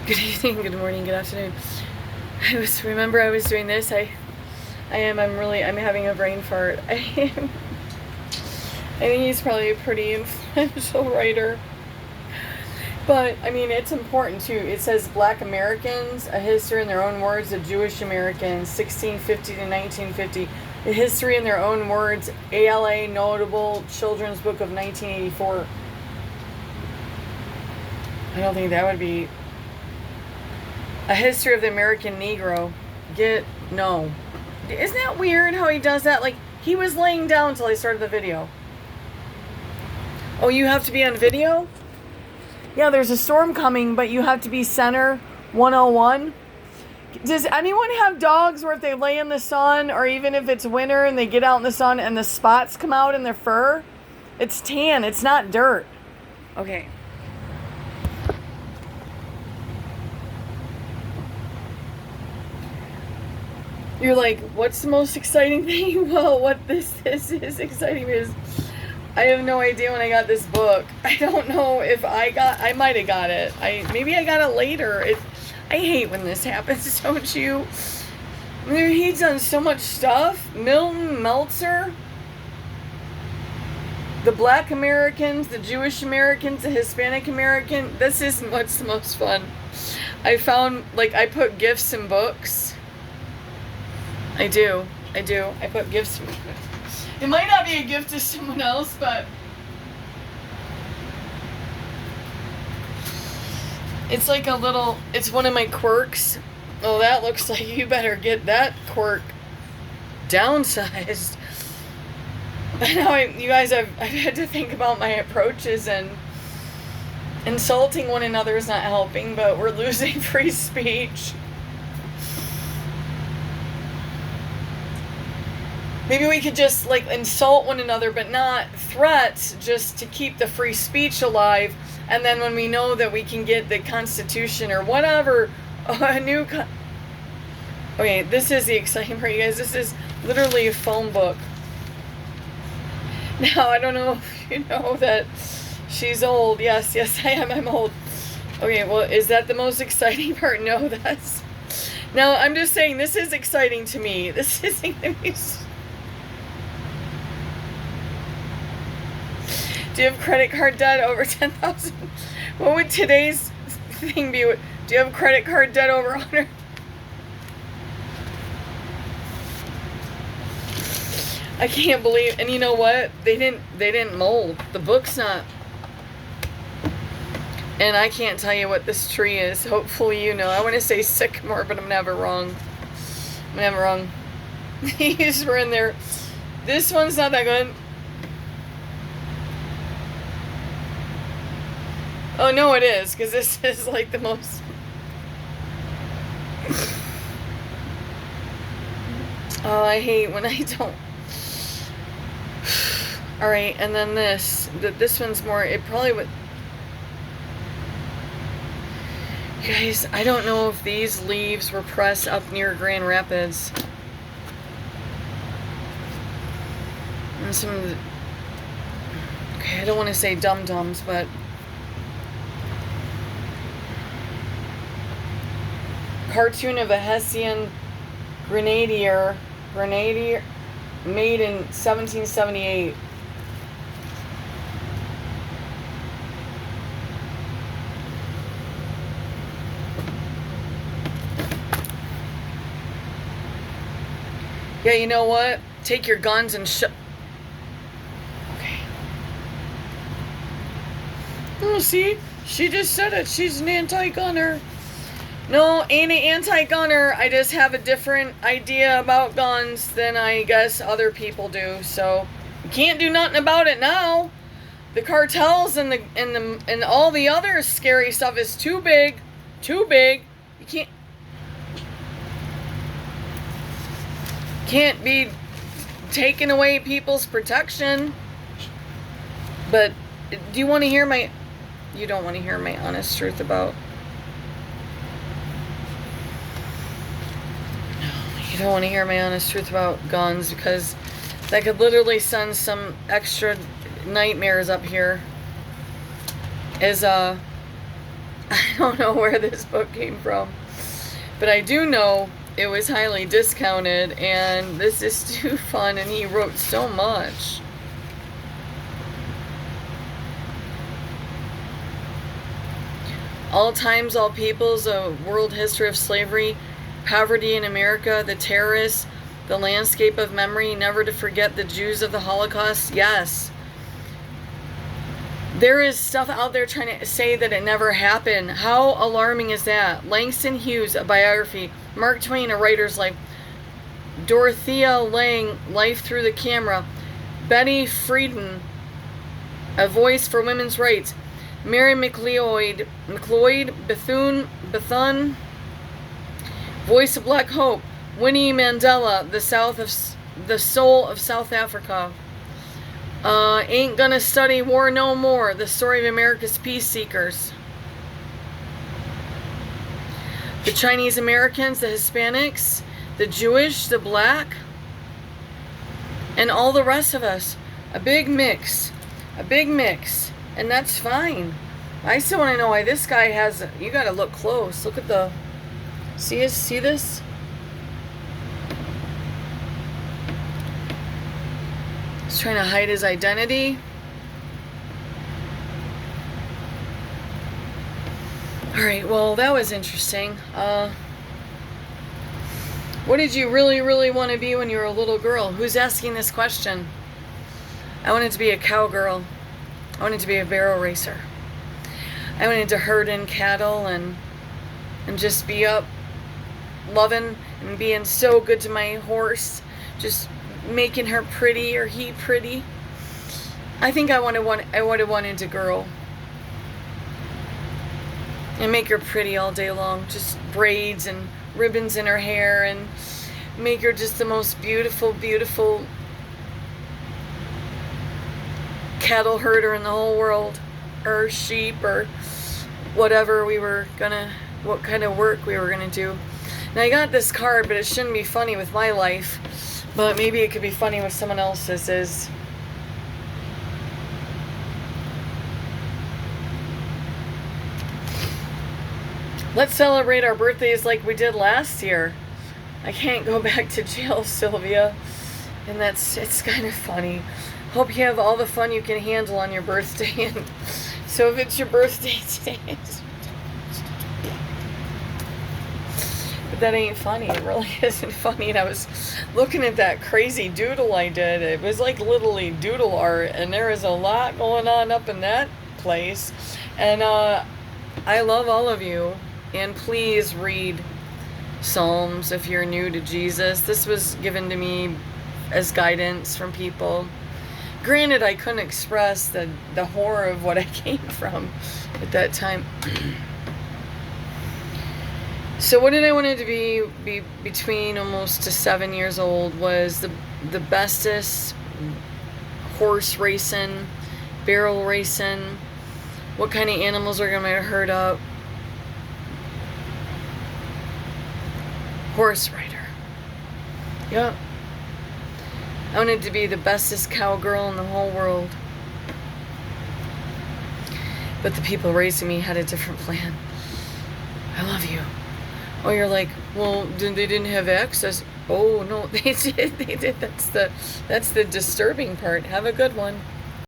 Good evening, good morning, good afternoon. Remember I was doing this. I'm having a brain fart. I think he's probably a pretty influential writer. But, I mean, it's important too. It says Black Americans, a history in their own words of Jewish Americans, 1650 to 1950. A history in their own words, ALA Notable Children's Book of 1984. I don't think that would be... A history of the American Negro. No. Isn't that weird how he does that? Like, he was laying down until I started the video. Oh, you have to be on video? Yeah, there's a storm coming, but you have to be center 101. Does anyone have dogs where if they lay in the sun, or even if it's winter and they get out in the sun and the spots come out in their fur? It's tan, it's not dirt. Okay. You're like, what's the most exciting thing? Well, what this is exciting is I have no idea when I got this book. I don't know if I might have got it. Maybe I got it later. I hate when this happens, don't you? He's done so much stuff. Milton Meltzer, the Black Americans, the Jewish Americans, the Hispanic American. This is what's the most fun. I found, like, I put gifts in books. I do. I put gifts. It might not be a gift to someone else, but it's like it's one of my quirks. Oh, that looks like you better get that quirk downsized. Now you guys, I've had to think about my approaches, and insulting one another is not helping, but we're losing free speech. Maybe we could just, like, insult one another, but not threats, just to keep the free speech alive. And then when we know that we can get the Constitution or whatever, a new... Okay, this is the exciting part, you guys. This is literally a phone book. Now, I don't know if you know that she's old. Yes, I am. I'm old. Okay, well, is that the most exciting part? No, that's... Now, I'm just saying, this is exciting to me. This isn't going to be... Do you have credit card debt over 10,000? What would today's thing be? Do you have credit card debt over 100? I can't believe. And you know what? They didn't mold. The book's not. And I can't tell you what this tree is. Hopefully you know. I want to say sycamore, but I'm never wrong. These were in there. This one's not that good. Oh, no, it is, because this is, like, the most... Oh, I hate when I don't... Alright, and then this one's more... It probably would... Guys, I don't know if these leaves were pressed up near Grand Rapids. And some of the... Okay, I don't want to say dum-dums, but... Cartoon of a Hessian grenadier made in 1778. Yeah, you know what? Take your guns and Okay. Oh, see? She just said it. She's an anti-gunner. No, ain't an anti-gunner. I just have a different idea about guns than I guess other people do. So you can't do nothing about it now. The cartels and all the other scary stuff is too big. You can't be taking away people's protection. But do you want to hear my... You don't want to hear my honest truth about... You don't want to hear my honest truth about guns, because that could literally send some extra nightmares up here. I don't know where this book came from, but I do know it was highly discounted, and this is too fun, and he wrote so much. All times, all peoples, a world history of slavery, poverty in America, the terrorists, the landscape of memory, never to forget the Jews of the Holocaust. Yes. There is stuff out there trying to say that it never happened. How alarming is that? Langston Hughes, a biography. Mark Twain, a writer's life. Dorothea Lange, Life Through the Camera. Betty Friedan, A Voice for Women's Rights. Mary McLeod Bethune, Voice of Black Hope. Winnie Mandela, the Soul of South Africa. Ain't Gonna Study War No More, The Story of America's Peace Seekers. The Chinese Americans, the Hispanics, the Jewish, the Black, and all the rest of us. A big mix. A big mix. And that's fine. I still want to know why this guy has... You got to look close. Look at the... See this? He's trying to hide his identity. Alright, well, that was interesting. What did you really, really want to be when you were a little girl? Who's asking this question? I wanted to be a cowgirl. I wanted to be a barrel racer. I wanted to herd in cattle and just be up loving and being so good to my horse, just making her pretty or he pretty. I think I would have wanted to girl and make her pretty all day long, just braids and ribbons in her hair, and make her just the most beautiful, beautiful cattle herder in the whole world, or sheep, or whatever what kind of work we were gonna do. Now I got this card, but it shouldn't be funny with my life, but maybe it could be funny with someone else's. Let's celebrate our birthdays like we did last year. I can't go back to jail, Sylvia, and it's kind of funny. Hope you have all the fun you can handle on your birthday. And so if it's your birthday today, but that ain't funny. It really isn't funny. And I was looking at that crazy doodle I did. It was like literally doodle art, and there is a lot going on up in that place. And I love all of you. And please read Psalms if you're new to Jesus. This was given to me as guidance from people. Granted, I couldn't express the horror of what I came from at that time. So what did I want to be between almost to 7 years old was the bestest horse racing, barrel racing, what kind of animals are going to herd up. Horse rider. Yep. I wanted to be the bestest cowgirl in the whole world. But the people raising me had a different plan. I love you. Oh, you're like, well, they didn't have access. Oh, no, they did. They did. That's the disturbing part. Have a good one.